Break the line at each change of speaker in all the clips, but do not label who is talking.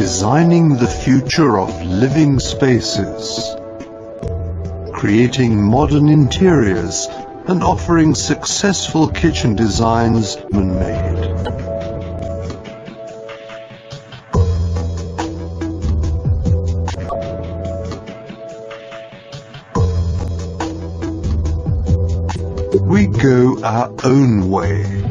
Designing the future of living spaces, creating modern interiors and offering successful kitchen designs man-made. We go our own way.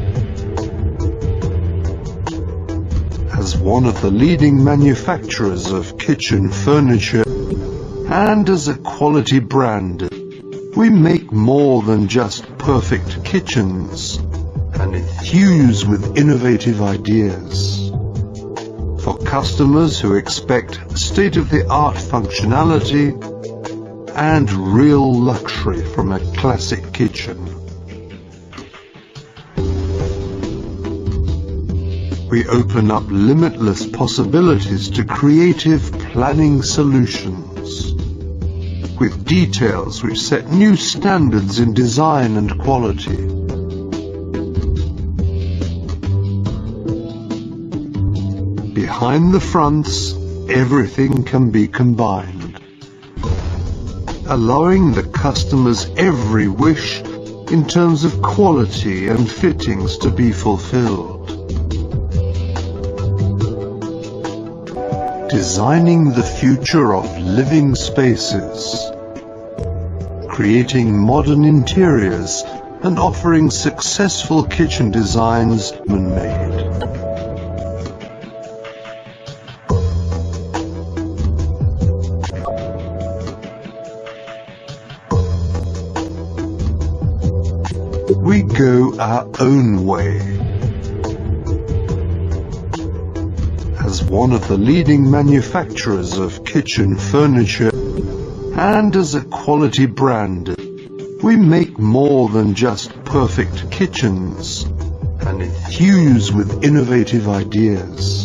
As one of the leading manufacturers of kitchen furniture and as a quality brand, we make more than just perfect kitchens and enthuse with innovative ideas. For customers who expect state-of-the-art functionality and real luxury from a classic kitchen. We open up limitless possibilities to creative planning solutions, with details which set new standards in design and quality. Behind the fronts, everything can be combined, allowing the customer's every wish in terms of quality and fittings to be fulfilled. Designing the future of living spaces, creating modern interiors and offering successful kitchen designs man-made. We go our own way. As one of the leading manufacturers of kitchen furniture and as a quality brand, we make more than just perfect kitchens and enthuse with innovative ideas.